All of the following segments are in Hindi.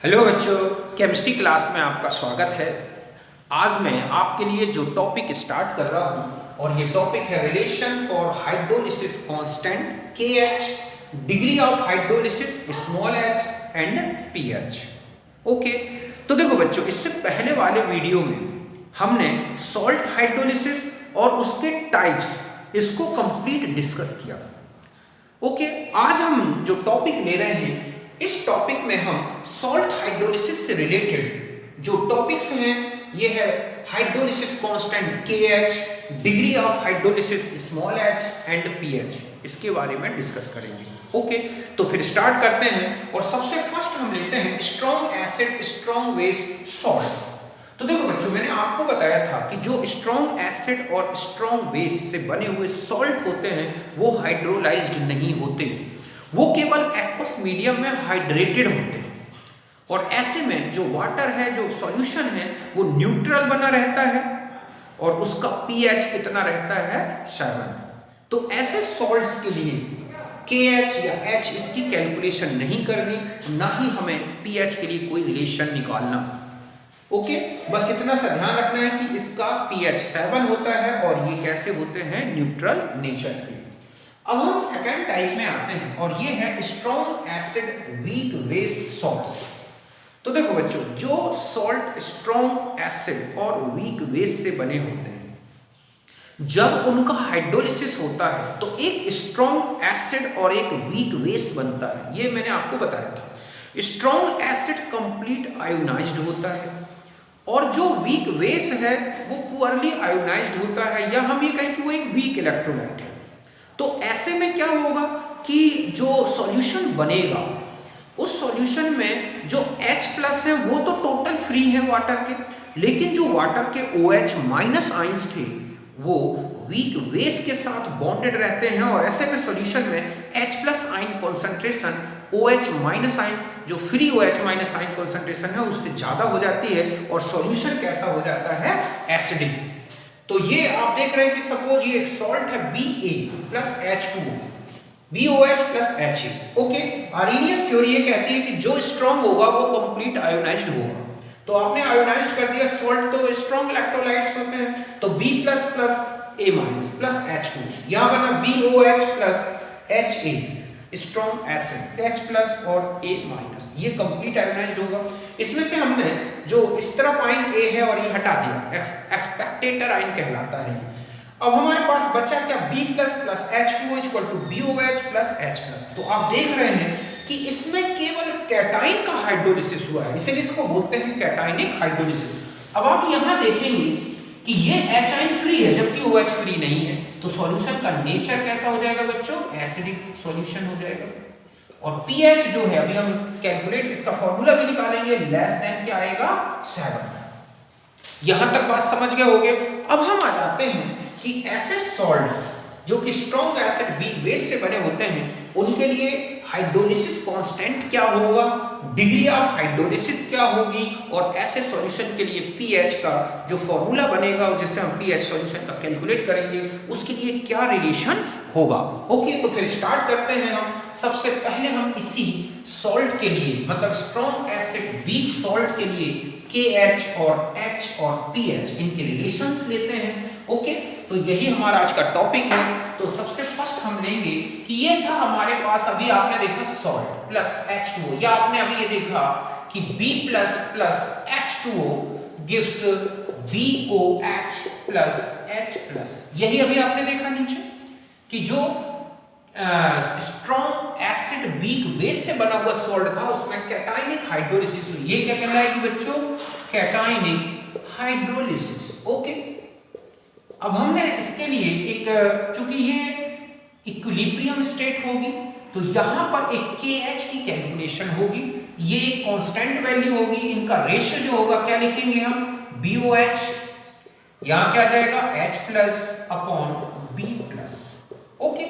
हेलो बच्चों, केमिस्ट्री क्लास में आपका स्वागत है। आज मैं आपके लिए जो टॉपिक स्टार्ट कर रहा हूं और ये टॉपिक है relation for hydrolysis constant KH, degree of hydrolysis small h and pH। Okay, तो देखो बच्चों, इससे पहले वाले वीडियो में हमने सॉल्ट हाइड्रोलिसिस और उसके टाइप्स इसको कंप्लीट डिस्कस किया। ओके, आज हम जो टॉपिक ले रहे हैं इस टॉपिक में हम सॉल्ट हाइड्रोलिसिस से रिलेटेड जो टॉपिक्स हैं ये है hydrolysis constant KH, degree of hydrolysis small h and pH, इसके बारे में डिस्कस करेंगे। ओके, तो फिर स्टार्ट करते हैं और सबसे फर्स्ट हम लेते हैं strong acid strong base salt. तो देखो बच्चों, मैंने आपको बताया था कि जो स्ट्रॉन्ग एसिड और स्ट्रॉन्ग बेस से बने हुए सॉल्ट होते हैं वो हाइड्रोलाइज्ड नहीं होते, वो केवल एक्वस मीडियम में हाइड्रेटेड होते हैं। और ऐसे में जो वाटर है, जो सॉल्यूशन है, वो न्यूट्रल बना रहता है और उसका pH कितना रहता है 7। तो ऐसे सॉल्ट्स के लिए KH या H इसकी कैलकुलेशन नहीं करनी, ना ही हमें pH के लिए कोई रिलेशन निकालना। ओके, बस इतना सा ध्यान रखना है कि इसका pH 7 होता है और ये कैसे होते हैं, न्यूट्रल नेचर के। अब हम सेकंड टाइप में आते हैं और ये है strong acid weak base salts. तो देखो बच्चों, जो सॉल्ट स्ट्रॉन्ग एसिड और वीक बेस से बने होते हैं, जब उनका हाइड्रोलिसिस होता है तो एक स्ट्रॉन्ग एसिड और एक वीक बेस बनता है। ये मैंने आपको बताया था। स्ट्रॉन्ग एसिड कंप्लीट आयोनाइज्ड होता है और जो वीक बेस है वो पुअरली आयोनाइज्ड होता है, या हम ये कहें कि वो एक वीक इलेक्ट्रोलाइट है। तो ऐसे में क्या होगा कि जो सॉल्यूशन बनेगा उस सॉल्यूशन में जो H+ है वो तो टोटल फ्री है वाटर के, लेकिन जो वाटर के OH- आयंस थे वो वीक बेस के साथ बॉन्डेड रहते हैं और ऐसे में सॉल्यूशन में H+ ion concentration OH- ion, जो फ्री OH- आयन कॉन्सेंट्रेशन है उससे ज़्यादा हो जाती है और सॉल्यूशन कैसा हो जाता है, एसिडिक। तो ये आप देख रहे हैं कि सपोज ये एक सॉल्ट है Ba+H2O, BOH+Ha। ओके, आर्रेनियस थ्योरी ये कहती है कि जो स्ट्रॉन्ग होगा वो कंप्लीट आयोनाइज्ड होगा। तो आपने आयोनाइज्ड कर दिया सॉल्ट, तो स्ट्रॉन्ग इलेक्ट्रोलाइट्स होते हैं, तो B++A- यहां बना BOH+Ha, स्ट्रॉन्ग एसिड H+ और A-, ये कंप्लीट आयोनाइज्ड होगा। इसमें से हमने जो इस तरफ आयन A है और ये हटा दिया, एक्सपेक्टेटर आयन कहलाता है। अब हमारे पास बचा क्या, B++H2O = BOH+H+। तो आप देख रहे हैं कि इसमें केवल कैटाइन का हाइड्रोलिसिस हुआ है, इसीलिए इसको बोलते हैं कैटाइनिक हाइड्रोलिसिस। अब आप यहां देखेंगे कि ये H आयन फ्री है जबकि OH फ्री नहीं है, तो सॉल्यूशन का नेचर कैसा हो जाएगा बच्चों, एसिडिक सॉल्यूशन हो जाएगा। और pH जो है, अभी हम कैलकुलेट इसका फॉर्मूला भी निकालेंगे, लेस देन क्या आएगा, 7। यहां तक बात समझ गए होंगे। अब हम आ जाते हैं कि ऐसे सॉल्ट्स जो कि स्ट्रॉन्ग एसिड वीक बेस से बने होते हैं उनके लिए हाइड्रोलिसिस कांस्टेंट क्या होगा, डिग्री ऑफ हाइड्रोलिसिस क्या होगी, और ऐसे सॉल्यूशन के लिए pH का जो फॉर्मूला बनेगा जिससे हम pH सॉल्यूशन का कैलकुलेट करेंगे उसके लिए क्या रिलेशन होगा। ओके, तो फिर स्टार्ट करते हैं हम। सबसे पहले हम इसी सॉल्ट के लिए, मतलब स्ट्रॉन्ग एसिड वीक सॉल्ट के लिए KH और H और pH इनके रिलेशंस लेते हैं। ओके, तो यही हमारा आज का टॉपिक है। तो सबसे फर्स्ट हम लेंगे कि ये था हमारे पास, अभी आपने देखा सॉल्ट प्लस H2O, या आपने अभी ये देखा कि B++H2O गिव्स BOH+H+। यही अभी आपने देखा नीचे कि जो स्ट्रॉन्ग एसिड वीक बेस से बना हुआ सॉल्ट था उसमें कैटाइनिक हाइड्रोलिसिस हुई। ये क्या कहलाएगी बच्चों, कैटाइनिक हाइड्रोलिसिस। ओके, अब हमने इसके लिए एक, चूंकि ये इक्विलिब्रियम स्टेट होगी तो यहां पर एक KH की कैलकुलेशन होगी, ये कांस्टेंट वैल्यू होगी, इनका रेशियो जो होगा क्या लिखेंगे हम, BOH, यहां क्या आ जाएगा H+/B+। ओके,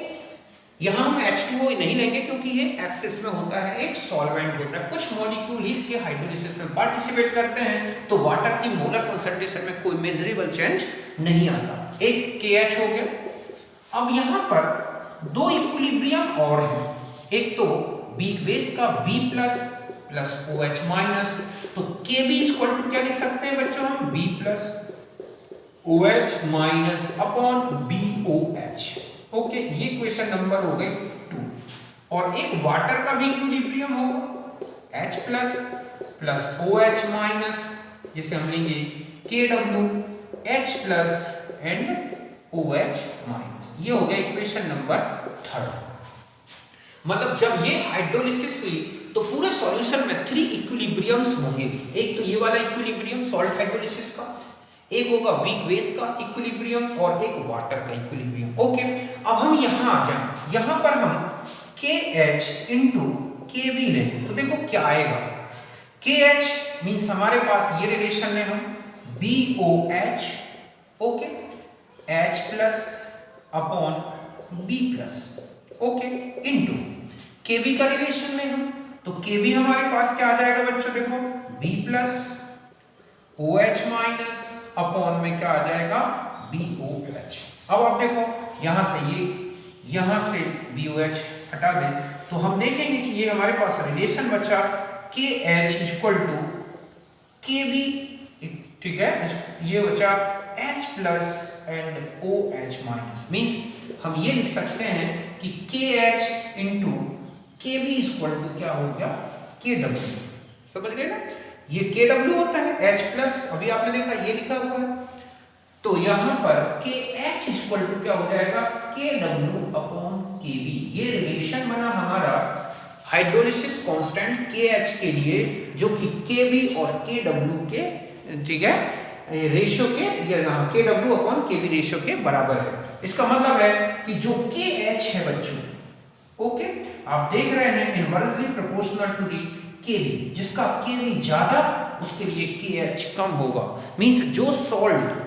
यहां हम H2O नहीं लेंगे क्योंकि ये एक्सिस में होता है, एक सॉल्वेंट होता है। कुछ मॉलिक्यूल इसके हाइड्रोलिसिस में पार्टिसिपेट करते हैं तो वाटर की मोलर कंसंट्रेशन में कोई मेजरेबल चेंज नहीं आता। एक KH हो गया। अब यहां पर दो इक्विलिब्रियम और हैं, एक तो वीक बेस का B+ प्लस OH माइनस, तो KB इक्वल टू क्या लिख सकते हैं बच्चों हम B plus OH minus upon BOH। Okay, ये क्वेश्चन नंबर हो गए 2। और एक वाटर का भी इक्विलिब्रियम होगा H plus plus OH minus, जिसे हम लेंगे KW H plus and OH minus. ये हो गया इक्वेशन नंबर 3। मतलब जब ये हाइड्रोलिसिस हुई तो पूरे सॉल्यूशन में 3 इक्विलिब्रियम्स होंगे। एक तो ये वाला इक्विलिब्रियम सॉल्ट हाइड्रोलिसिस का, एक होगा वीक बेस का इक्विलिब्रियम और एक वाटर का इक्विलिब्रियम। ओके, अब हम यहां आ जाए, यहां पर हम KH इंटू KB लें तो देखो क्या आएगा। KH मीन्स हमारे पास ये रिलेशन है, हम BOH okay H plus upon B plus okay into KB का रिलेशन में हम, तो KB हमारे पास क्या आ जाएगा बच्चों, देखो B plus OH minus upon में क्या आ जाएगा BOH। अब आप देखो यहां से ये, यहां से BOH हटा दें तो हम देखेंगे कि ये हमारे पास रिलेशन बचा KH इक्वल टू KB, ठीक है, ये बचा H plus and OH minus. Means हम ये लिख सकते हैं कि KH into KB equal to क्या हो गया KW। समझ गए ना, ये KW होता है H प्लस, अभी आपने देखा ये लिखा हुआ है, तो यहां पर KH इक्वल टू क्या हो जाएगा KW अपॉन KB। ये रिलेशन बना हमारा हाइड्रोलिसिस कांस्टेंट KH के लिए, जो कि KB और KW के, ठीक है, रेशियो के, ये KW अपॉन KB रेशियो के बराबर है। इसका मतलब है कि जो KH है बच्चों, ओके, आप देख रहे हैं inversely proportional to the KB, जिसका KB ज्यादा उसके लिए KH कम होगा। मींस जो सॉल्ट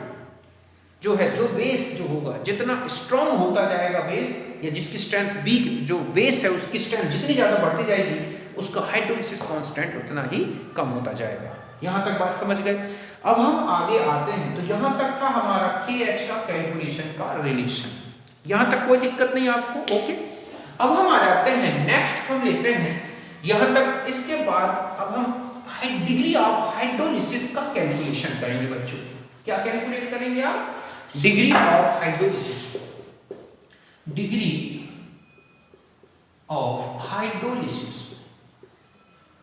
जो है, जो बेस जो होगा, जितना स्ट्रॉन्ग होता जाएगा बेस, या जिसकी स्ट्रेंथ वीक, जो बेस है उसकी स्ट्रेंथ जितनी ज्यादा बढ़ती जाएगी, उसका हाइड्रोलिसिस कांस्टेंट उतना ही कम होता जाएगा। यहां तक बात समझ गए। अब हम आगे आते हैं, तो यहां तक का हमारा KH का कैलकुलेशन का रिलेशन, यहां तक कोई दिक्कत नहीं आपको। ओके, अब हम आ जाते हैं नेक्स्ट, हम लेते हैं यहां तक। इसके बाद अब हम डिग्री ऑफ हाइड्रोलिसिस का कैलकुलेशन करेंगे बच्चों। क्या कैलकुलेट करेंगे आप? Degree of hydrolysis, degree of hydrolysis,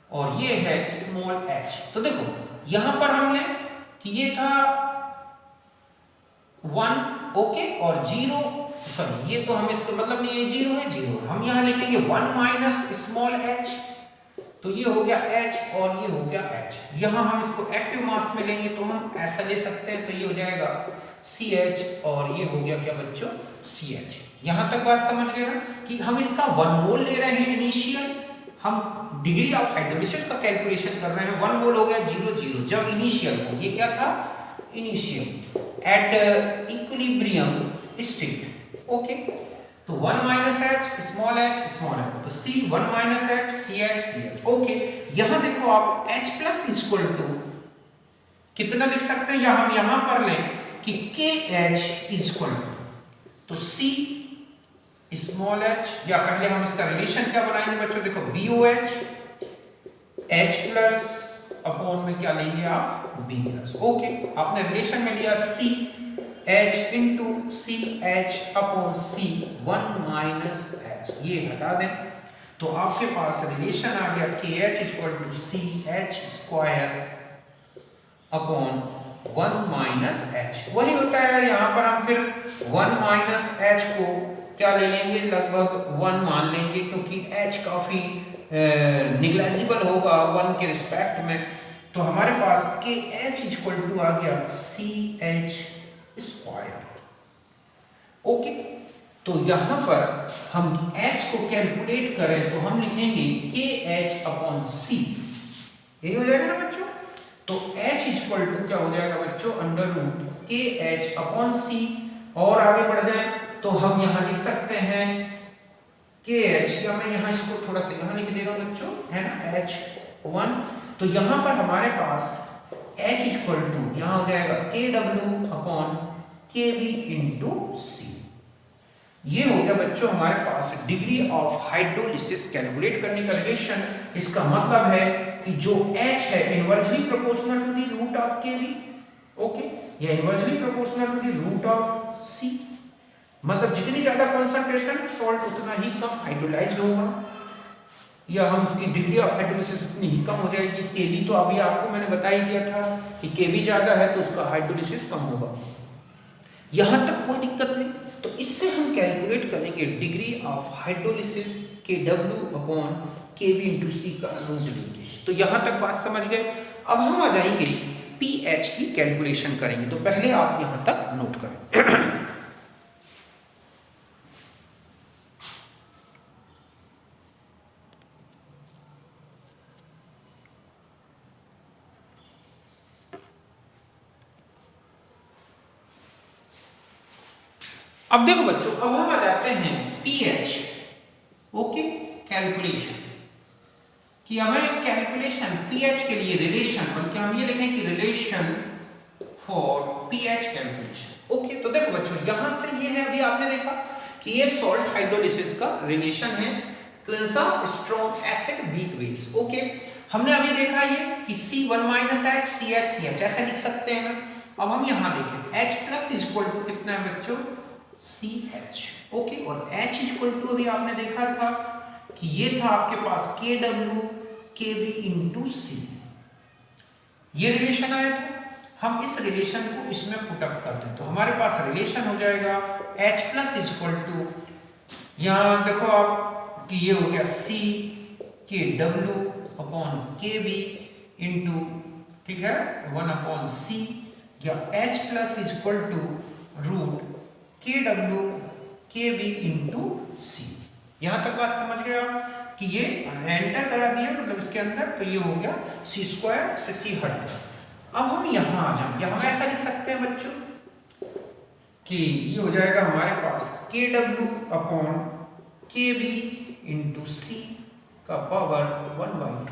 और ये है स्मॉल h। तो देखो यहां पर हमने कि ये था 1 ओके और 0, सॉरी ये तो हम इसको मतलब नहीं है 0 है 0, हम यहां लिखेंगे 1 माइनस स्मॉल h, तो ये हो गया h और ये हो गया h। यहां हम इसको एक्टिव मास में लेंगे तो हम ऐसा ले सकते हैं, तो ये हो जाएगा CH और ये हो गया क्या बच्चों CH। यहां तक बात समझ गए ना कि हम इसका 1 मोल ले रहे हैं इनिशियल, हम डिग्री ऑफ हाइड्रोलिसिस का कैलकुलेशन कर रहे हैं। 1 मोल हो गया 0 0, जब इनिशियल को, ये क्या था initial at equilibrium state. Okay, तो 1 माइनस h स्मॉल h, तो C 1 minus h CH। Okay, यहां देखो आप H प्लस इक्वल टू कितना लिख सकते हैं, या हम यहां पर लें कि KH इक्वल टू, तो C स्मॉल h, या पहले हम इसका रिलेशन क्या बनाएंगे बच्चों, देखो BOH H प्लस अपॉन में क्या लेंगे आप B प्लस। ओके, आपने रिलेशन में लिया C H into CH upon C 1 minus H, ये हटा दें तो आपके पास रिलेशन आ गया KH equal to CH square upon 1 minus H। वही होता है यहाँ पर, हम फिर 1 माइनस H को क्या ले लेंगे, लगभग 1 मान लेंगे, क्योंकि H काफी निग्लेजिबल होगा 1 के रिस्पेक्ट में, तो हमारे पास KH इक्वल टू आ गया CH स्क्वायर। ओके, तो यहां पर हम H को कैलकुलेट करें तो हम लिखेंगे KH अपॉन C, यही हो जाएगा ना बच्चों। तो H इक्वल टू क्या हो जाएगा बच्चों, under root KH upon C। और आगे बढ़ जाए तो हम यहां लिख सकते हैं KH, या मैं यहां इसको थोड़ा सा यहां लिख दे रहा हूं बच्चों, है ना H1। तो यहां पर हमारे पास H इक्वल टू यहां हो जाएगा KW upon KB into C। ये हो गया बच्चों हमारे पास डिग्री ऑफ हाइड्रोलिसिस कैलकुलेट करने का रिलेशन। इसका मतलब है कि जो H है inversely proportional to the root of Kv, okay, या inversely proportional to the root of C। मतलब जितनी ज्यादा कंसंट्रेशन सॉल्ट उतना ही कम हाइड्रोलाइज्ड होगा, या हम उसकी डिग्री ऑफ हाइड्रोलिसिस उतनी ही कम हो जाएगी। Kv तो अभी आपको मैंने बता ही दिया था कि Kv ज्यादा है तो उसका हाइड्रोलिसिस कम होगा। यहां तक कोई दिक्कत नहीं। तो इससे हम कैलकुलेट करेंगे degree of hydrolysis Kw upon Kv into C का रूट लेंगे। तो यहां तक बात समझ गए। अब हम आ जाएंगे pH की कैलकुलेशन करेंगे। तो पहले आप यहां तक नोट करें। अब देखो बच्चों, अब हम आ जाते हैं pH, ओके, कैलकुलेशन कि हमें कैलकुलेशन pH के लिए रिलेशन, बल्कि हम ये लिखें कि relation for pH calculation. Okay, तो देखो बच्चों यहां से ये है, अभी आपने देखा कि ये सॉल्ट हाइड्रोलिसिस का रिलेशन है, strong acid weak base. Okay, हमने अभी देखा ये कि C1 - H CH ऐसे लिख सकते हैं। अब हम यहां देखें H plus is equal to कितना है बच्चों, CH, ओके, और H इक्वल टू अभी आपने देखा था कि ये था आपके पास KW KB इंटू C, ये रिलेशन आया था। हम इस रिलेशन को इसमें पुटअप करते हैं तो हमारे पास रिलेशन हो जाएगा H प्लस इक्वल टू, यहाँ देखो आप कि ये हो गया C KW upon KB into, ठीक है, 1/C, या H plus equal to root KW KB into C। यहां तक बात समझ गए आप कि ये एंटर करा दिया मतलब इसके अंदर, तो ये हो गया C स्क्वायर से C हट गया। अब हम यहां आ जाएंगे, हम ऐसा लिख सकते हैं बच्चों कि ये हो जाएगा हमारे पास KW upon KB into C का पावर 1/2।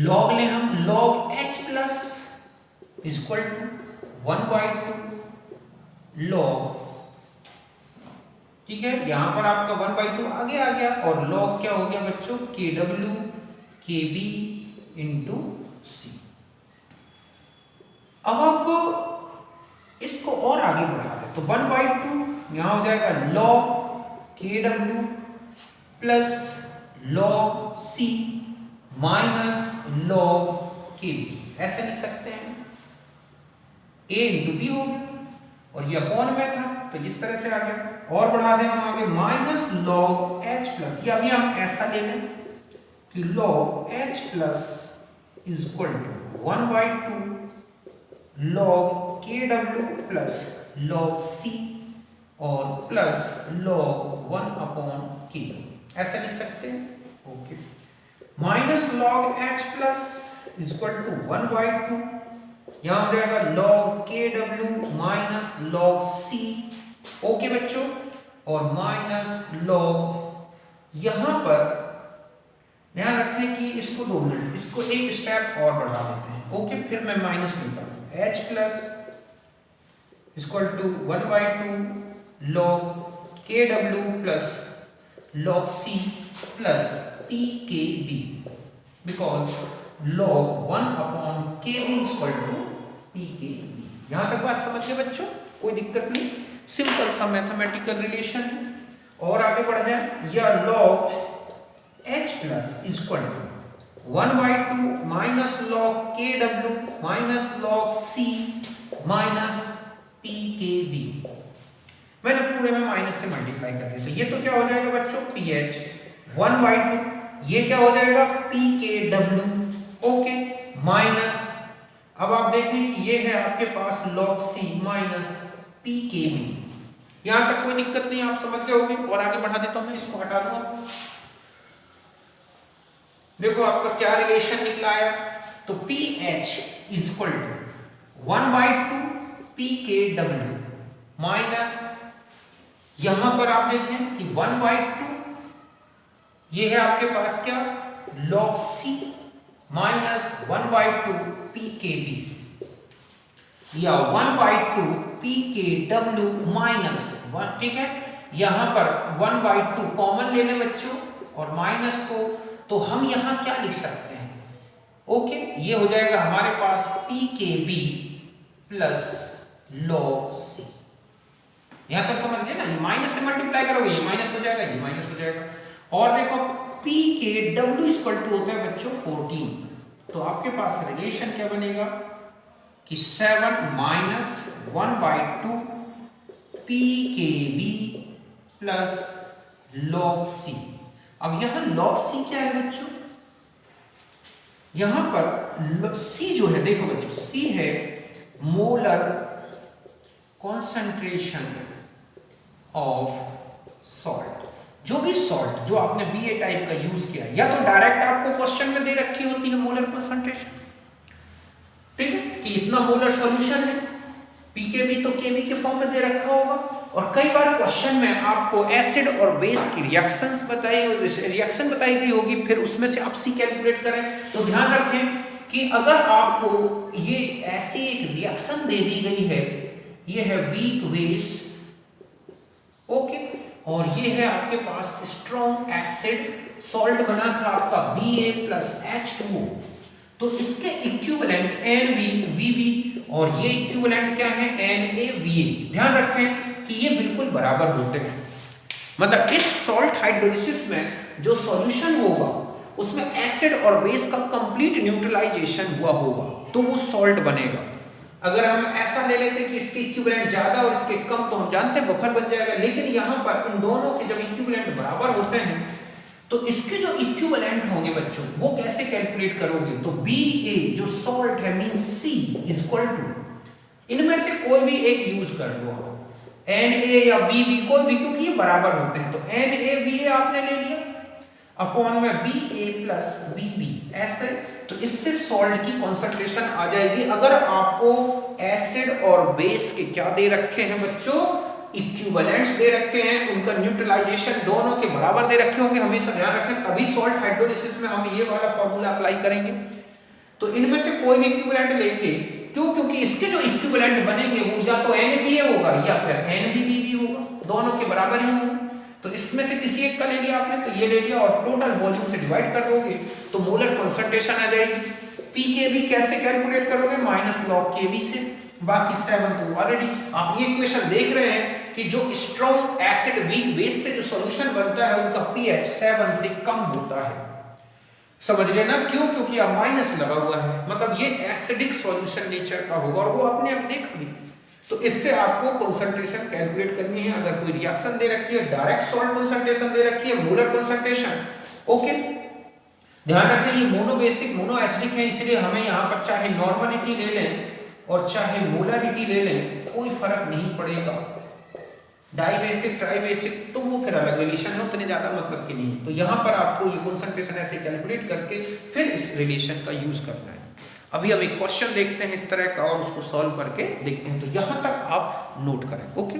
लॉग ले हम, log H plus equal to 1/2 log, ठीक है, यहां पर आपका 1/2 आगे आ गया, और लॉग क्या हो गया बच्चों, KW KB इंटू C। अब आप इसको और आगे बढ़ा दे तो 1/2 यहां हो जाएगा log KW plus log C minus log KB, ऐसे लिख सकते हैं। A इंटू B हो गया, और ये अपॉन में था तो इस तरह से आ गया। और बढ़ा दें हम आगे माइनस लॉग H प्लस, या अभी हम ऐसा ले लें कि log H plus is equal to 1/2 log KW plus log C और प्लस लॉग 1/KB, ऐसा लिख सकते हैं। Okay, minus log H plus is equal to 1/2, यहां हो जाएगा log KW minus log C, okay बच्चों, और माइनस log, यहां पर ध्यान रखें कि इसको 2 मिनट, इसको एक स्टेप और बढ़ा देते हैं। ओके, फिर मैं माइनस लेता हूं, H plus equal to 1/2 log KW plus log C plus PKB, because log 1/KB equal to PKB। यहां तक बात समझ गए बच्चों, कोई दिक्कत नहीं, सिंपल सा मैथमेटिकल रिलेशन है। और आगे बढ़ जाए, या log H plus equal to 1/2 minus log KW minus log C minus PKB, मैंने पूरे में माइनस से मल्टीप्लाई कर दिया, तो ये तो क्या हो जाएगा बच्चों, pH 1/2, ये क्या हो जाएगा PKW, ओके, माइनस, अब आप देखें कि ये है आपके पास log C माइनस PKB। यहां तक कोई दिक्कत नहीं, आप समझ गए होंगे। और आगे बढ़ा देता हूं मैं, इसको हटा दूंगा। देखो आपका क्या रिलेशन निकला है, तो pH is equal to 1/2 PKW minus, यहां पर आप देखें कि 1/2, ये है आपके पास क्या, log C माइनस 1/2 PKB। या 1/2 pKw माइनस 1, ठीक है। यहाँ पर 1/2 कॉमन ले लें बच्चों और माइनस को, तो हम यहाँ क्या लिख सकते हैं? ओके, ये हो जाएगा हमारे पास pKb प्लस log C। यहाँ तक समझ गए ना? ये माइनस से मल्टीप्लाई करोगे ये माइनस हो जाएगा, ये माइनस हो जाएगा। और देखो pKw इक्वल टू होता है बच्चों 14, तो आपके पास रिलेशन क्या बनेगा कि 7 minus 1/2 pKb plus log C। अब यहां log C क्या है बच्चों? यहां पर C जो है, देखो बच्चों, C है मोलर कॉन्सेंट्रेशन ऑफ सॉल्ट। जो भी सॉल्ट जो आपने BA टाइप का यूज किया या तो डायरेक्ट आपको क्वेश्चन में दे रखी होती है मोलर कॉन्सेंट्रेशन, ठीक है, कि इतना मोलर सॉल्यूशन है, pKb तो Kb के फॉर्म में दे रखा होगा। और कई बार क्वेश्चन में आपको एसिड और बेस की रिएक्शन बताई गई होगी, फिर उसमें से आप C कैलकुलेट करें। तो ध्यान रखें कि अगर आपको ये ऐसी एक रिएक्शन दे दी गई है, ये है वीक बेस, ओके, और ये है आपके पास स्ट्रॉन्ग एसिड, सॉल्ट बना था आपका Ba प्लस H2O, तो इसके इक्विवेलेंट NaVb और ये इक्विवेलेंट क्या है NaVa। ध्यान रखें कि ये बिल्कुल बराबर होते हैं, मतलब इस सॉल्ट हाइड्रोलिसिस में जो सॉल्यूशन होगा उसमें एसिड और बेस का कंप्लीट न्यूट्रलाइजेशन हुआ होगा, तो वो सॉल्ट बनेगा। अगर हम ऐसा ले लेते कि इसके इक्विवेलेंट ज्यादा और इसके कम, तो हम जानते हैं बखर बन जाएगा। लेकिन यहाँ पर इन दोनों के जब इक्विवेलेंट बराबर होते हैं तो इसके जो इक्विवेलेंट होंगे बच्चों वो कैसे कैलकुलेट करोगे? तो Ba जो सॉल्ट है मींस C इक्वल टू, इनमें से कोई भी एक यूज कर दो, Na या Bb कोई भी, क्योंकि ये बराबर होते हैं। तो NaVa आपने ले लिया अपॉन में Ba प्लस Bb, ऐसे, तो इससे सॉल्ट की कॉन्सेंट्रेशन आ जाएगी। अगर आपको एसिड और बेस के क्या दे रखे हैं बच्चों, इक्विवेलेंट्स दे रखे हैं, उनका न्यूट्रलाइजेशन दोनों के बराबर दे रखे होंगे, हमेशा ध्यान रखें, तभी सॉल्ट हाइड्रोलिसिस में हम ये वाला फॉर्मूला अप्लाई करेंगे। तो इनमें से कोई भी इक्विवेलेंट लेके, क्योंकि इसके जो इक्विवेलेंट बनेंगे वो या तो NaBa होगा या फिर NaBb होगा, दोनों के बराबर ही होंगे। तो इसमें से किसी एक का ले लिया आपने, तो ये ले लिया और टोटल वॉल्यूम से डिवाइड कर दोगे तो मोलर कॉन्सेंट्रेशन आ जाएगी। pKb कैसे कैलकुलेट करोगे? माइनस log Kb से, बाकी 7 तो ऑलरेडी आप ये इक्वेशन देख रहे हैं कि जो स्ट्रॉन्ग एसिड वीक बेस से जो सॉल्यूशन बनता है उनका pH 7 से कम होता है। समझ गए ना? क्यों? क्योंकि अब माइनस लगा हुआ है, मतलब ये एसिडिक सॉल्यूशन नेचर का होगा और वो आपने अब देखा भी। तो इससे आपको कॉन्सेंट्रेशन कैलकुलेट करनी है। अगर कोई रिएक्शन दे रखी है, डायरेक्ट सॉल्ट कॉन्सेंट्रेशन दे रखी है, मोलर कॉन्सेंट्रेशन, ओके, ध्यान रखें ये मोनो बेसिक मोनो एसिडिक है, इसलिए हमें यहाँ पर चाहे नॉर्मलिटी ले लें और चाहे मोलरिटी ले लें, कोई फर्क नहीं पड़ेगा। डाई बेसिक ट्राई बेसिक तो वो फिर अलग रिलेशन है, उतने ज्यादा मतलब की नहीं है। तो यहाँ पर आपको ये कॉन्सेंट्रेशन ऐसे कैलकुलेट करके फिर इस रिलेशन का यूज करना है। अभी हम एक क्वेश्चन देखते हैं इस तरह का और उसको सॉल्व करके देखते हैं। तो यहाँ तक आप नोट करें, ओके।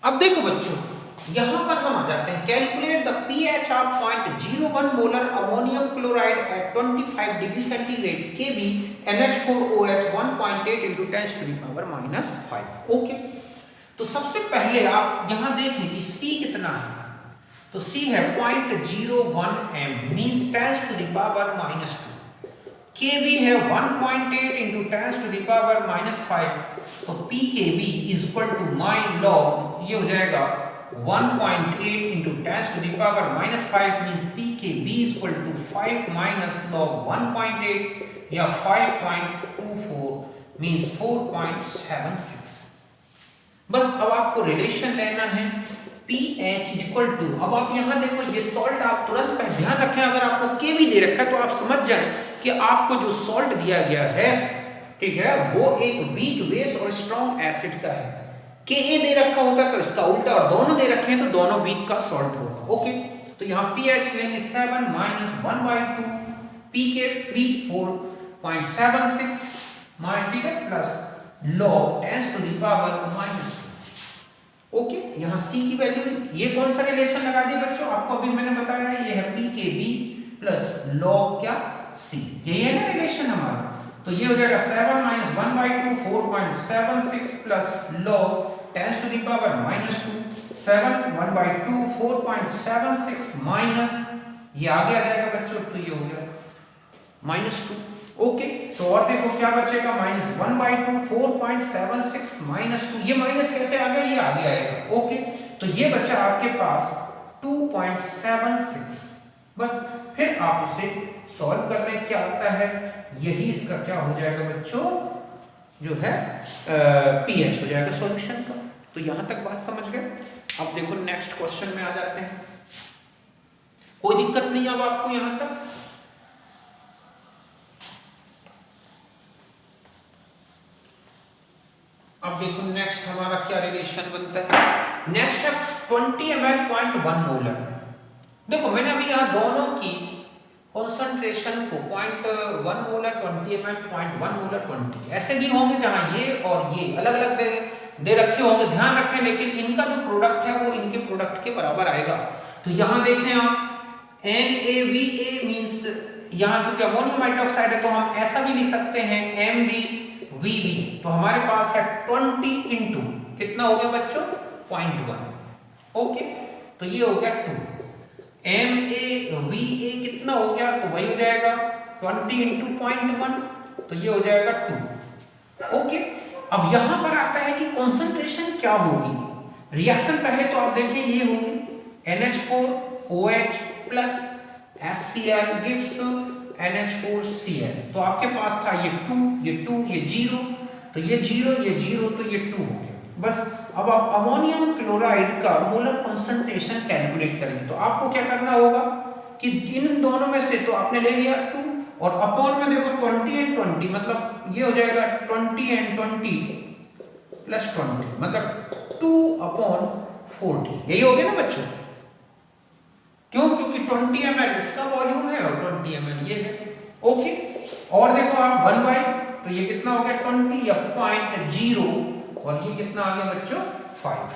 अब देखो बच्चों, यहां पर हम आ जाते हैं, calculate the pH of 0.01 molar ammonium chloride at 25 degree centigrade Kb NH4OH 1.8 × 10⁻⁵ okay. तो सबसे पहले आप यहां देखें कि C कितना है, तो C है 0.01 m मींस 10⁻⁻²। Kb है 1.8 × 10⁻⁵, तो pKb is equal to minus log, ये हो जाएगा 1.8 × 10⁻⁵ means pKb is equal to 5 minus log 1.8 या 5.24 मींस 4.76। बस अब आपको रिलेशन लेना है pH इक्वल टू, अब आप यहां देखो ये सॉल्ट आप तुरंत पे ध्यान रखें, अगर आपको Kb दे रखा है तो आप समझ जाएं कि आपको जो सॉल्ट दिया गया है, ठीक है, वो एक वीक बेस और स्ट्रॉन्ग एसिड का है। Ka दे रखा होता तो इसका उल्टा, और दोनों दे रखे हैं तो दोनों वीक का सॉल्ट होगा, ओके। तो यहाँ pH लेंगे 7 माइनस 1/2 pKb 4.76 ठीक है, प्लस log 10⁻⁻²। ओके, यहाँ C की वैल्यू, ये कौन सा रिलेशन लगा दिया बच्चों, आपको अभी मैंने बताया है, ये है P के B प्लस log क्या C, यही है ना रिलेशन हमारा। तो ये हो जाएगा 7 minus 1/2 4.76 plus log 10 to the power -2 7 1/2 4.76 minus ये आगे आ जाएगा बच्चों, तो ये हो गया -2। ओके, तो और देखो क्या बचेगा, -1/2 4.76 -2, ये माइनस कैसे आ गया, ये आगे आएगा। ओके, तो ये बचा आपके पास 2.76। बस फिर आप इसे सॉल्व करने क्या आता है, यही इसका क्या हो जाएगा बच्चों, जो है पीएच हो जाएगा सॉल्यूशन का। तो यहां तक बात समझ गए। अब देखो नेक्स्ट क्वेश्चन में आ जाते हैं, कोई दिक्कत नहीं अब आपको यहां तक। अब देखो नेक्स्ट हमारा क्या रिलेशन बनता है, नेक्स्ट है 20 ml 0.1 मोलर। देखो मैंने अभी यहाँ दोनों की कॉन्सेंट्रेशन को 0.1 मोलर 20 ml 0.1 मोलर 20 ऐसे भी होंगे जहाँ ये और ये अलग अलग दे रखे होंगे, ध्यान रखें, लेकिन इनका जो प्रोडक्ट है वो इनके प्रोडक्ट के बराबर आएगा। तो यहाँ देखें आप NaVA मीन्स यहाँ चूंकि अमोनियम हाइड्रोक्साइड है तो हम ऐसा भी लिख सकते हैं MbVb। तो हमारे पास है 20 इंटू कितना हो गया बच्चों 0.1। ओके, तो ये हो गया 2। MaVa कितना हो गया, तो वही हो जाएगा 20 इंटू 0.1, तो ये हो जाएगा 2। ओके, अब यहां पर आता है कि कॉन्सेंट्रेशन क्या होगी। रिएक्शन पहले तो आप देखें ये होगी NH4OH plus HCl gives NH4Cl। तो आपके पास था ये 2 ये 0, तो ये 0 ये 0, तो ये 2 हो गया। बस अब आप अमोनियम क्लोराइड का मोलर कॉन्सेंट्रेशन कैलकुलेट करेंगे। तो आपको क्या करना होगा कि इन दोनों में से तो आपने ले लिया 2 और अपॉन में देखो 20 एंड 20, मतलब ये हो जाएगा 20 एंड 20 प्लस 20, मतलब 2/40, यही हो गया ना बच्चों। क्यों, क्योंकि 20 ml इसका वॉल्यूम है और 20 ml ये है। ओके, और देखो आप 1/, तो ये कितना हो गया 20 या 0.0, और ये कितना आ गया बच्चों 5।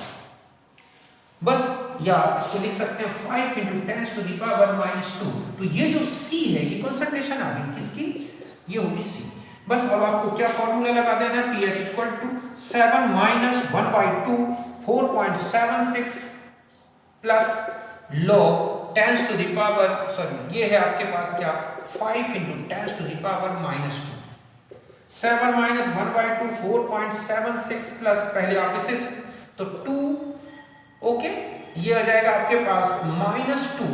बस या इसको लिख सकते हैं 5 × 10 to the power -2। तो ये जो C है ये कंसंट्रेशन आ गई किसकी, ये होगी C। बस अब आपको क्या फॉर्मूला लगा देना है, pH = 7 - 1/2 4.76 plus log 10 to the power, sorry ये है आपके पास क्या 5 × 10 to the power -2। 7 - 1/2 4.76 प्लस पहले आप इसे तो 2। ओके, ये आ जाएगा आपके पास -2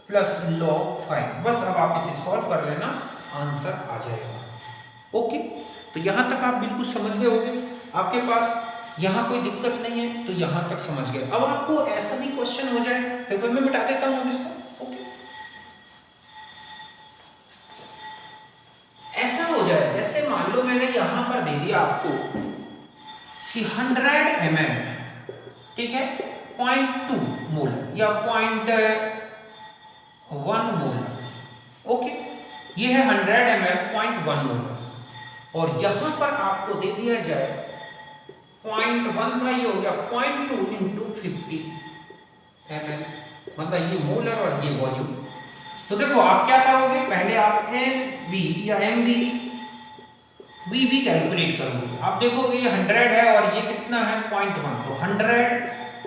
प्लस log 5। बस अब आप इसे सॉल्व कर लेना, आंसर आ जाएगा। ओके, तो यहां तक आप बिल्कुल समझ गए होंगे, आपके पास यहां कोई दिक्कत नहीं है, तो यहां तक समझ गए। अब आपको ऐसा भी क्वेश्चन हो जाए, देखो मैं मिटा देता हूं इसको। ओके, ऐसा हो जाए जैसे मान लो मैंने यहां पर दे दिया आपको कि 100 ml, ठीक है, 0.2 मोलर या 0.1 मोलर। ओके, ये है 100 ml 0.1 मोलर, और यहां पर आपको दे दिया जाए 0.1 था, ये हो गया 0.2 × 50 ml, मतलब ये मोलर और ये वॉल्यूम। तो देखो आप क्या करोगे, पहले आप NB या MbVb कैलकुलेट करोगे। आप देखोगे ये 100 है और ये कितना है 0.1, तो 100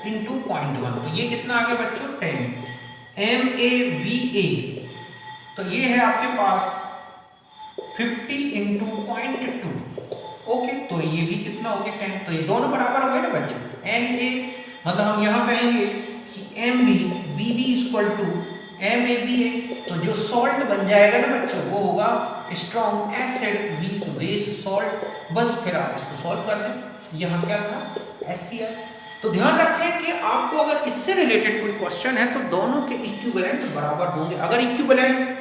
× 0.1, तो ये कितना आ गया बच्चों 10। MaVa, तो ये है आपके पास 50 × 0.2। ओके, तो ये भी कितना हो गया 10, तो ये दोनों बराबर हो गए ना बच्चों। Na मतलब हम यहाँ कहेंगे कि MbVb = MaVa, तो जो सॉल्ट बन जाएगा ना बच्चों वो होगा strong acid weak base salt. बस फिर आप इसको सॉल्व कर दें, यहाँ क्या था HCl। तो ध्यान रखें कि आपको अगर इससे रिलेटेड कोई क्वेश्चन है तो दोनों के इक्विवेलेंट बराबर होंगे। अगर इक्विवेलेंट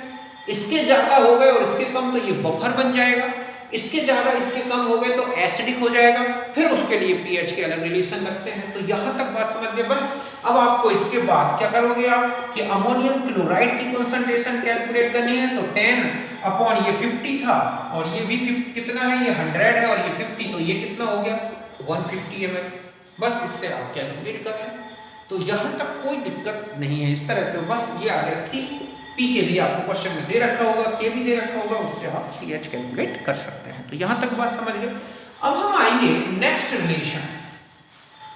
इसके ज्यादा हो गए और इसके कम तो ये बफर बन जाएगा, इसके ज्यादा इसके कम हो गए तो एसिडिक हो जाएगा, फिर उसके लिए पीएच के अलग रिलेशन लगते हैं। तो यहां तक बात समझ गए। बस अब आपको इसके बाद क्या करोगे आप कि अमोनियम क्लोराइड की कंसंट्रेशन कैलकुलेट करनी है। तो 10/, ये 50 था और ये भी कितना है, ये 100 है और ये 50, तो ये कितना हो गया 150 ml। बस इससे आप कैलकुलेट कर लें, तो यहाँ तक कोई दिक्कत नहीं है। इस तरह से बस ये आ गया सी। पी के भी आपको क्वेश्चन में दे रखा होगा, के भी दे रखा होगा, उससे आप पी एच कैलकुलेट कर सकते हैं। तो यहाँ तक बात समझ गए। अब हम आएंगे नेक्स्ट रिलेशन।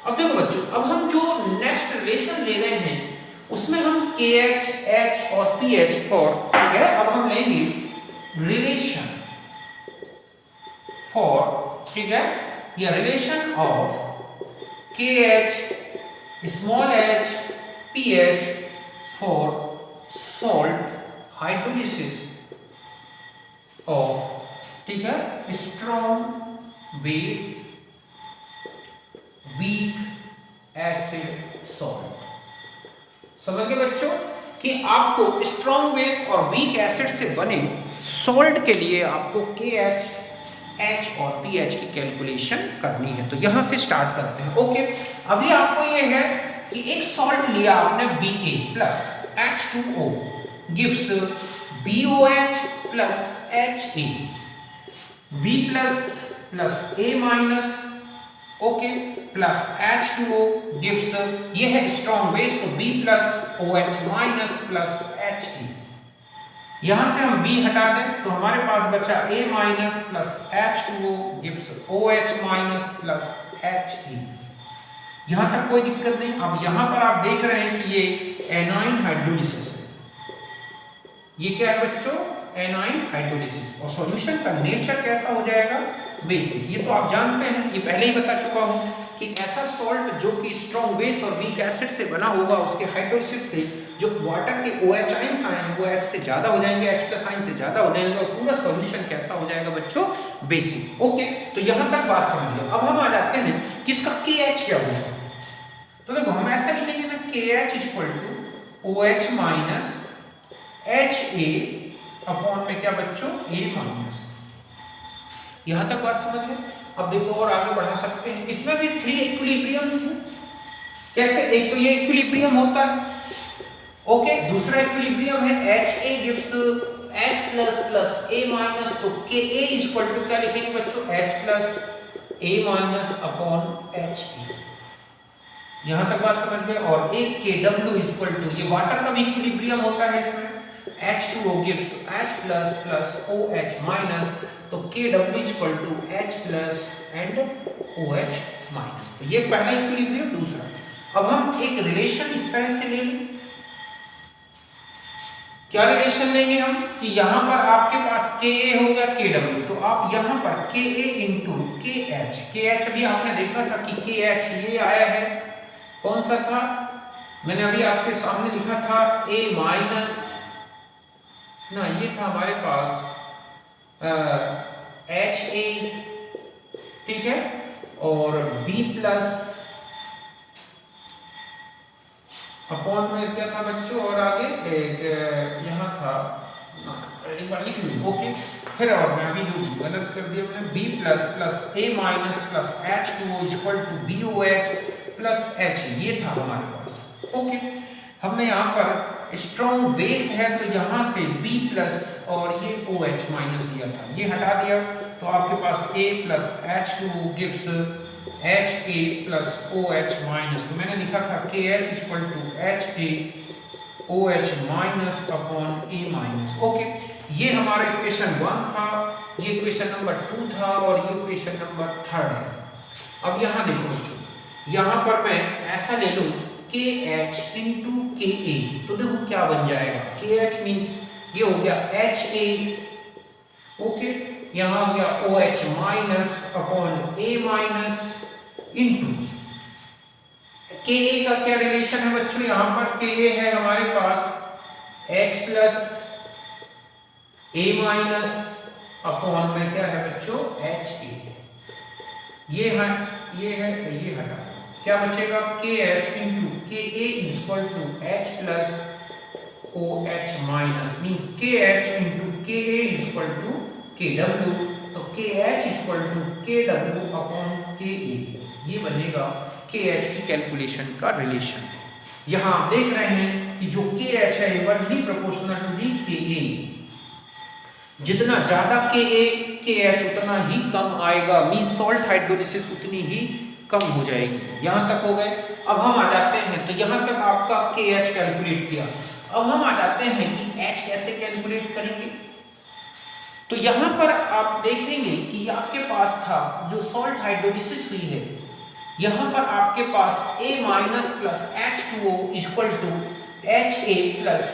अब देखो बच्चों, अब हम जो नेक्स्ट रिलेशन ले रहे हैं उसमें हम के एच, एच और पी एच फॉर, ठीक है, अब हम लेंगे रिलेशन फॉर, ठीक है, या रिलेशन ऑफ के H small H P H for salt hydrolysis of, ठीक है, strong base weak acid salt. समझ गए बच्चों कि आपको स्ट्रॉन्ग बेस और वीक एसिड से बने सॉल्ट के लिए आपको के एच, एच और पी एच की कैलकुलेशन करनी है। तो यहां से स्टार्ट करते हैं। ओके, अभी आपको ये है कि एक सॉल्ट लिया आपने Ba plus H2O gives BOH plus HA, B plus plus A minus, okay, plus H2O gives, ये है स्ट्रॉन्ग बेस, तो B plus OH minus plus HA। यहां से हम B हटा दें तो हमारे पास बचा A minus plus H2O gives OH minus plus HA। यहां तक कोई दिक्कत नहीं। अब यहां पर आप देख रहे हैं कि ये एनाइन हाइड्रोलिसिस है। ये क्या है बच्चों? A9 hydrolysis. और सॉल्यूशन का नेचर कैसा हो जाएगा? बेसिक। ये तो आप जानते हैं, ये पहले ही बता चुका हूं कि ऐसा सॉल्ट जो कि स्ट्रॉन्ग बेस और वीक एसिड से बना होगा, उसके हाइड्रोलिसिस से जो वाटर के OH आयंस आए हैं वो H से ज्यादा हो जाएंगे, H प्लस आयन से ज्यादा हो जाएंगे, और पूरा सॉल्यूशन कैसा हो जाएगा बच्चों? बेसिक। ओके, तो यहां तक बात समझिए। अब हम आ जाते हैं कि इसका KH क्या होगा। तो देखो हम ऐसा लिखेंगे ना, KH equal to OH minus HA upon में क्या बच्चों? A minus. यहां तक बात समझ गए। अब देखो और आगे बढ़ा सकते हैं। इसमें भी 3 इक्विलिब्रियम्स हैं। कैसे? एक तो ये इक्विलिब्रियम होता है, ओके, दूसरा इक्विलिब्रियम है HA gives H plus plus A minus, तो KA इक्वल टू क्या लिखेंगे बच्चों? H plus A minus upon HA। यहां तक बात समझ गए। और एक KW इक्वल टू, ये वाटर का भी इक्विलिब्रियम होता है, इसमें H2O gives H plus plus OH minus, तो KW equal to H plus and OH minus। तो ये पहला इक्विलिब्रियम। दूसरा, अब हम एक रिलेशन इस तरह से लेंगे। क्या रिलेशन लेंगे हम? कि यहां पर आपके पास Ka हो गया KW, तो आप यहां पर Ka इंटू KH, KH अभी आपने देखा था कि KH ये आया है, कौन सा था? मैंने अभी आपके सामने लिखा था A माइनस, ना ये था हमारे पास HA, ठीक है, और B प्लस अपॉन में क्या था बच्चों? और आगे एक यहाँ था, एक बार लिख लूँ, ओके, फिर और मैं अभी जो गलत कर दिया मैंने, B plus plus A minus plus H2O equal to BOH plus H, ये था हमारे पास। ओके, हमने यहाँ पर स्ट्रॉन्ग बेस है तो यहाँ से B प्लस और ये OH माइनस लिया था, ये हटा दिया, तो आपके पास A plus H2O gives HA plus OH minus, तो मैंने लिखा था KH equal to HA OH minus upon A minus. Okay, ये हमारा इक्वेशन 1 था, ये इक्वेशन नंबर 2 था, और ये इक्वेशन नंबर 3 है। अब यहाँ देखो बच्चों, यहाँ पर मैं ऐसा ले लूँ KH इंटू KA, तो देखो क्या बन जाएगा? KH मीन्स ये हो गया HA, ओके, यहाँ हो गया OH minus upon A minus into KA का क्या रिलेशन है बच्चों? यहाँ पर KA है हमारे पास H plus A minus upon में क्या है बच्चों? HA। ये है, ये हटा, क्या बचेगा? KH into KA equal to H plus OH minus, means KH into KA equal to KW, तो KH equal to KW upon KA, ये बनेगा KH की कैलकुलेशन का रिलेशन। यहाँ आप देख रहे हैं कि जो KH है inversely proportional to the KA, जितना ज्यादा KA KH उतना ही कम आएगा, मीन्स सॉल्ट हाइड्रोलिसिस उतनी ही कम हो जाएगी। यहाँ तक हो गए। अब हम आ जाते हैं, तो यहाँ तक आपका KH कैलकुलेट किया। अब हम आ जाते हैं कि H कैसे कैलकुलेट करेंगे। तो यहाँ पर आप देखेंगे कि आपके पास था जो सॉल्ट हाइड्रोलिसिस हुई है, यहाँ पर आपके पास A minus plus H2O equal to HA plus,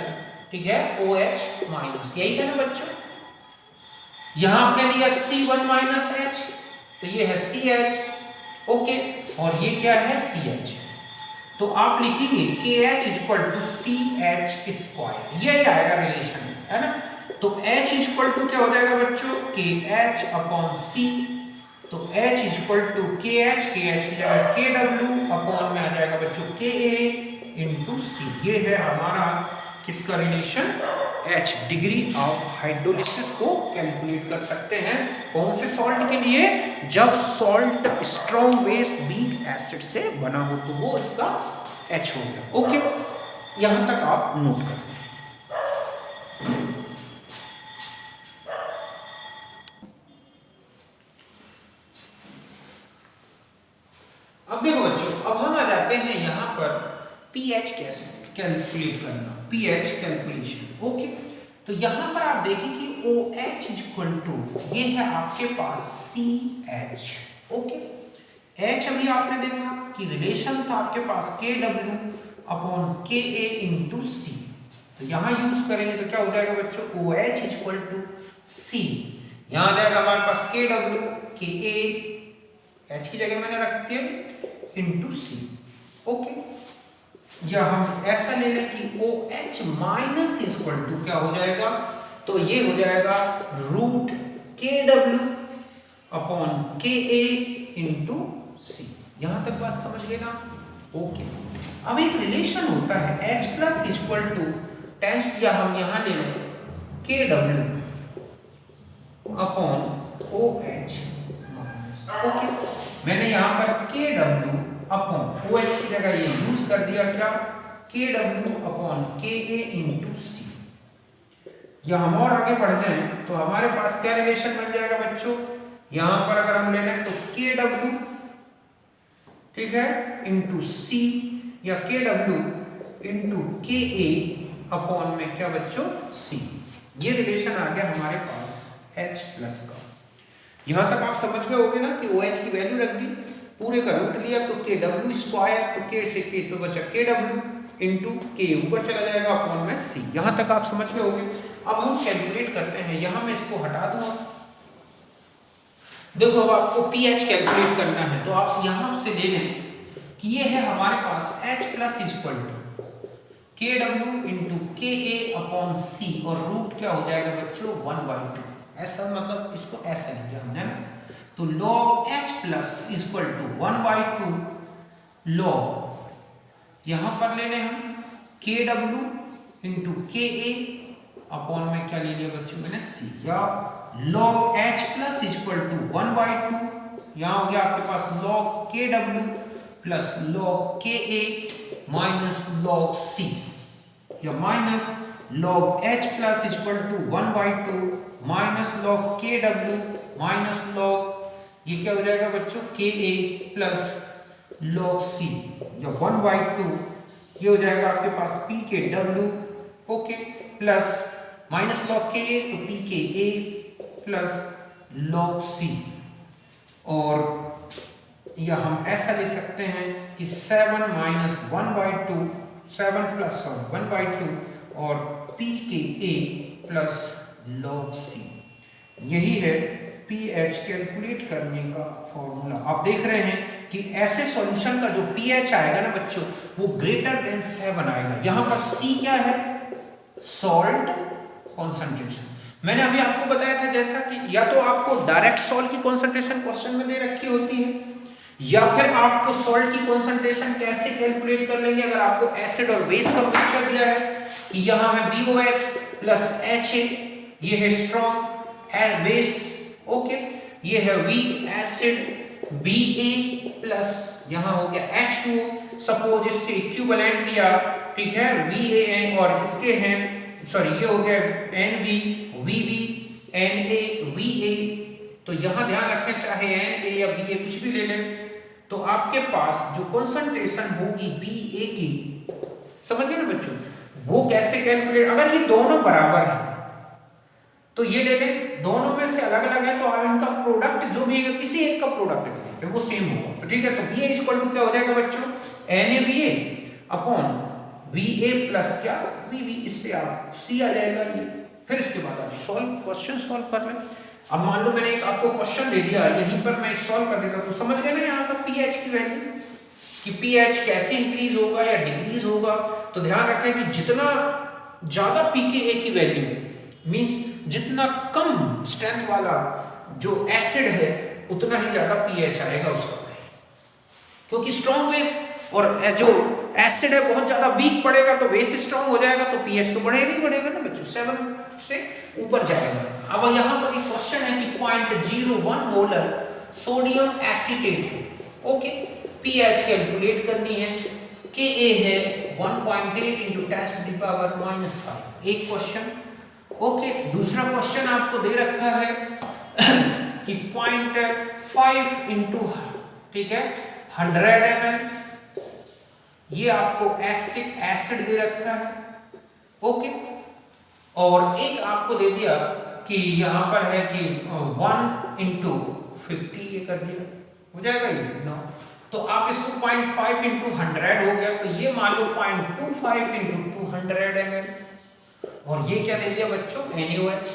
ठीक है, OH माइनस, यही था ना बच्चों। यहाँ आपने लिया C1 माइनस H, तो ये है CH, ओके, और ये क्या है CH। तो आप लिखेंगे KH equal to CH square, यही आएगा रिलेशन, है ना। तो H इक्वल टू क्या हो जाएगा बच्चों, KH अपॉन C। तो H इक्वल टू KH की जगह KW अपॉन में आ जाएगा बच्चों KA इंटू C। ये है हमारा किसका relation, H। Degree of hydrolysis को कैलकुलेट कर सकते हैं कौन से सॉल्ट के लिए, जब salt strong base weak acid से बना हो, तो वो इसका H हो गया। ओके, यहां तक आप नोट करें। अब देखो बच्चों, अब हम आ जाते हैं यहाँ पर pH कैसे कैलकुलेट करना, pH कैलकुलेशन। ओके, तो यहाँ पर आप देखें कि OH इक्वल टू ये है आपके पास CH। ओके, H अभी आपने देखा कि रिलेशन था आपके पास KW upon KA into C। तो यहाँ यूज करेंगे तो क्या हो जाएगा बच्चों, OH इक्वल टू C। यहाँ आ जाएगा हमारे पास KW, KA, H की जगह मैंने रख दिया इंटू C। ओके, या हम ऐसा ले लें कि OH माइनस इक्वल टू क्या हो जाएगा, तो ये हो जाएगा root KW upon KA into C। यहां तक बात समझ गए ना। ओके, अब एक रिलेशन होता है H प्लस इक्वल टू टेंस, या हम यहां ले लें KW upon OH minus. Okay, मैंने यहां पर KW अपॉन OH की जगह ये यूज कर दिया, क्या, KW upon KA into C। या हम और आगे बढ़ जाएं तो हमारे पास क्या रिलेशन बन जाएगा बच्चों, यहां पर अगर हम ले लें तो KW, ठीक है, इंटू C, या KW इंटू KA अपॉन में क्या बच्चों C। ये रिलेशन आ गया हमारे पास H प्लस का। यहां तक आप समझ गए होंगे ना कि OH की वैल्यू रख दी, पूरे का रूट लिया तो KW स्क्वायर, तो K से K तो बचा KW इंटू K ऊपर चला जाएगा अपॉन में C। यहां तक आप समझ गए होंगे। अब हम कैलकुलेट करते हैं, यहां मैं इसको हटा दूंगा। देखो अब आपको pH कैलकुलेट करना है, तो आप यहां से ले लें कि ये है हमारे पास H plus equal to KW into KA upon C, और रूट क्या हो जाएगा बच्चों 1/2। ऐसा मतलब इसको ऐसा लिखा हमने ना, तो log H plus equal to 1/2 log, यहां पर ले लें हम KW इंटू KA अपॉन में क्या ले लिया बच्चों मैंने C, या log H plus equal to 1/2, यहां हो गया आपके पास log KW plus log KA minus log C, या minus log H plus equal to 1/2 minus log KW minus log, ये क्या हो जाएगा बच्चों KA प्लस log C, या 1/2, ये हो जाएगा आपके पास PKW, okay, plus minus log KA तो PKA प्लस log C। और या हम ऐसा ले सकते हैं कि 7 माइनस 1/2, 7 प्लस 1/2 और PKA प्लस log C। यही है pH कैलकुलेट करने का फॉर्मूला। आप देख रहे हैं कि ऐसे सॉल्यूशन का जो pH आएगा ना बच्चों, वो ग्रेटर देन 7 आएगा। यहां पर C क्या है, सॉल्ट कॉन्सेंट्रेशन। मैंने अभी आपको बताया था जैसा कि या तो आपको डायरेक्ट सॉल्ट की कॉन्सेंट्रेशन क्वेश्चन में दे रखी होती है, या फिर आपको सॉल्ट की कॉन्सेंट्रेशन कैसे कैलकुलेट कर लेंगे अगर आपको एसिड और बेस का मिक्सचर दिया है कि यहां है BOH प्लस HA, ये है स्ट्रॉन्ग बेस, ओके, ये है वीक एसिड BA प्लस यहां हो गया H2O। सपोज इसके इक्विवेलेंट दिया, ठीक है, VAN, और इसके हैं सॉरी ये हो गया NB VB NA VA। तो यहां ध्यान रखें चाहे NA या BA कुछ भी ले लें, तो आपके पास जो कंसंट्रेशन होगी पी ए की, समझ गए ना बच्चों, वो कैसे कैलकुलेट, अगर ये दोनों बराबर है तो ये ले लें, दोनों में से अलग अलग है तो आप इनका प्रोडक्ट जो भी है किसी एक का प्रोडक्ट ले लेंगे वो सेम होगा। तो ठीक है, तो बी ए इक्वल टू क्या हो जाएगा बच्चों, N A B A upon V A plus क्या वी बी, इससे आप सी आ जाएगा ये। फिर इसके बाद आप क्वेश्चन सॉल्व कर लें। अब मान लो मैंने एक आपको क्वेश्चन दे दिया, यहीं पर मैं एक सॉल्व कर देता हूं, तो समझ गए ना यहाँ पर पीएच की वैल्यू कि पीएच कैसे इंक्रीज होगा या डिक्रीज होगा। तो ध्यान रखें कि जितना ज्यादा पीकेए की वैल्यू मींस जितना कम स्ट्रेंथ वाला जो एसिड है उतना ही ज्यादा पीएच आएगा उसका, क्योंकि स्ट्रॉन्ग बेस और जो एसिड है बहुत ज्यादा वीक पड़ेगा तो बेस स्ट्रॉन्ग हो जाएगा तो पीएच तो बढ़ेगा ही बढ़ेगा ना बच्चों, 7 से ऊपर जाएगा। अब यहाँ पर एक क्वेश्चन है कि 0.01 मोलर सोडियम एसीटेट है, ओके, पीएच कैलकुलेट करनी है, के है 1.8 इंटू 10⁻⁻⁵, एक क्वेश्चन, ओके। दूसरा क्वेश्चन आपको दे रखा है कि 0.5 इंटू, ठीक है, 100 ml, ये आपको एसिटिक एसिड दे रखा है, ओके। और एक आपको दे दिया कि यहाँ पर है कि 1 इंटू 50, ये कर दिया, हो जाएगा ये नो। तो आप इसको 0.5 इंटू 100 हो गया, तो ये मान लो 0.25 इंटू 200 ml, और ये क्या ले लिया बच्चों, NaOH।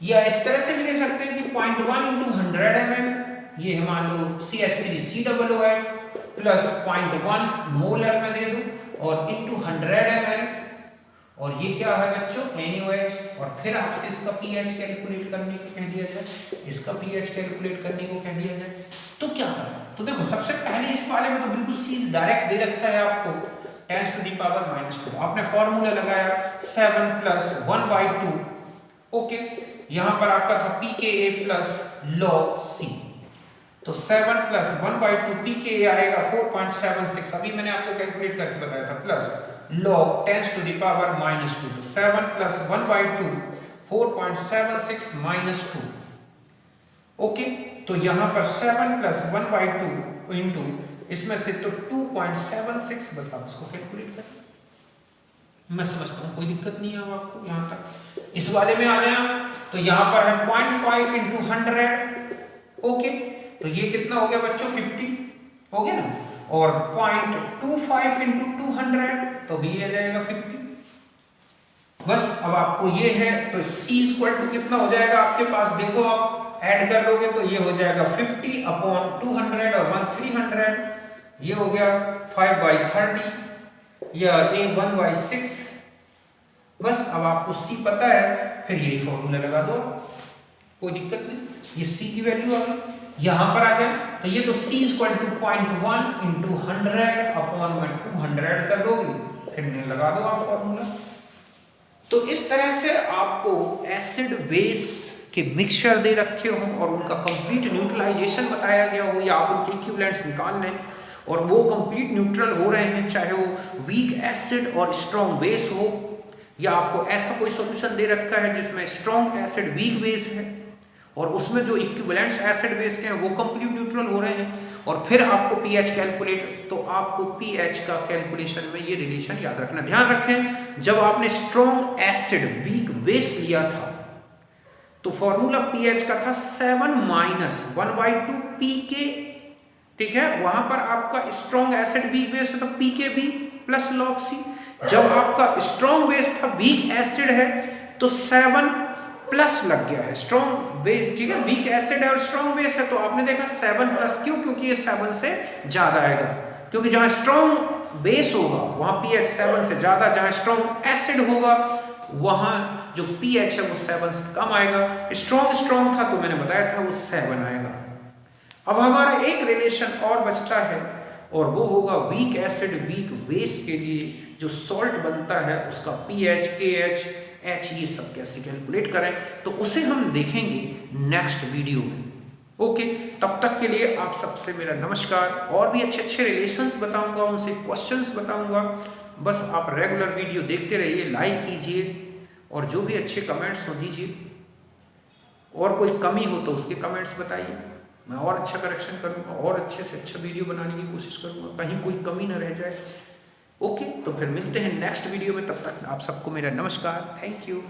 या इस तरह से भी ले सकते हैं कि 0.1 इंटू 100 ml, ये मान लो CH3COOH प्लस 0.1 मोलर में दे दूं और इंटू 100 ml, और ये क्या है बच्चों, NaOH। और फिर आपसे इसका pH कैलकुलेट करने को कह दिया जाए, इसका pH कैलकुलेट करने को कह दिया जाए, तो क्या करना। तो देखो सबसे पहले इस वाले में तो बिल्कुल सीधे डायरेक्ट दे रखा है आपको 10⁻⁻², आपने फॉर्मूला लगाया 7 + 1/2, ओके। यहां पर आपका था pKa प्लस log C, तो 7 + 1/2 pKa आएगा 4.76, अभी मैंने आपको कैलकुलेट करके बताया था, प्लस log 10⁻⁻², तो 7 + 1/2 4.76 -2, ओके। तो यहां पर 7 + 1/2 इंटू इसमें से तो 2.76, बस आप इसको कैलकुलेट करें, मैं समझता हूं कोई दिक्कत नहीं है अब आपको यहां तक। इस वाले में आ गया तो यहां पर है 0.5 इंटू 100, ओके, तो ये कितना हो गया बच्चों, 50 हो गया ना, और 0.25 इंटू 200 तो भी आ जाएगा 50। बस अब आपको ये है तो C = कितना हो जाएगा आपके पास, देखो आप ऐड कर लोगे तो ये हो जाएगा 50/200 और 1 300, ये हो गया 5/30 या 1/6। बस अब आपको C पता है, फिर यही फॉर्मूला लगा दो, कोई दिक्कत नहीं, ये C की वैल्यू आ गई, यहां पर आ गया, तो ये तो C = 0.1 इंटू 100/200 कर दोगे, फिर लगा दो आप फॉर्मूला। तो इस तरह से आपको एसिड बेस के मिक्सचर दे रखे हो और उनका कंप्लीट न्यूट्रलाइजेशन बताया गया हो, या आप उनके इक्विवेलेंट्स निकाल लें और वो कंप्लीट न्यूट्रल हो रहे हैं, चाहे वो वीक एसिड और स्ट्रॉन्ग बेस हो, या आपको ऐसा कोई सॉल्यूशन दे रखा है जिसमें स्ट्रॉन्ग एसिड वीक बेस है और उसमें जो इक्विवेलेंट्स एसिड बेस के हैं वो कंप्लीट न्यूट्रल हो रहे हैं, और फिर आपको पीएच कैलकुलेट, तो आपको पीएच का कैलकुलेशन में ये रिलेशन याद रखना। ध्यान रखें जब आपने स्ट्रॉन्ग एसिड वीक बेस लिया था तो फॉर्मूला पीएच का था 7 - 1/2 pK, ठीक है, वहां पर आपका स्ट्रॉन्ग एसिड वीक बेस है तो pKb प्लस log C। जब आपका स्ट्रॉन्ग बेस था वीक एसिड है तो 7 प्लस लग गया है, स्ट्रॉन्ग बेस, ठीक है, वीक एसिड है और स्ट्रॉन्ग बेस है तो आपने देखा 7 प्लस, क्यों, क्योंकि ये 7 से ज्यादा आएगा, क्योंकि जहां स्ट्रॉन्ग बेस होगा वहां पीएच 7 से ज्यादा, जहां स्ट्रॉन्ग एसिड होगा वहां जो पीएच है वो 7 से कम आएगा। स्ट्रॉन्ग था तो मैंने बताया था वो 7 आएगा। अब हमारा एक रिलेशन और बचता है और वो होगा वीक एसिड वीक बेस के लिए जो सॉल्ट बनता है उसका पीएच, केएच, एच, ये सब कैसे कैलकुलेट करें, तो उसे हम देखेंगे नेक्स्ट वीडियो में, ओके। तब तक के लिए आप सबसे मेरा नमस्कार, और भी अच्छे अच्छे रिलेशंस बताऊंगा, उनसे क्वेश्चंस बताऊंगा, बस आप रेगुलर वीडियो देखते रहिए, लाइक कीजिए और जो भी अच्छे कमेंट्स हो दीजिए, और कोई कमी हो तो उसके कमेंट्स बताइए। मैं और अच्छा करेक्शन करूँगा, और अच्छे से अच्छा वीडियो बनाने की कोशिश करूँगा, कहीं कोई कमी ना रह जाए। ओके, तो फिर मिलते हैं नेक्स्ट वीडियो में, तब तक आप सबको मेरा नमस्कार, थैंक यू।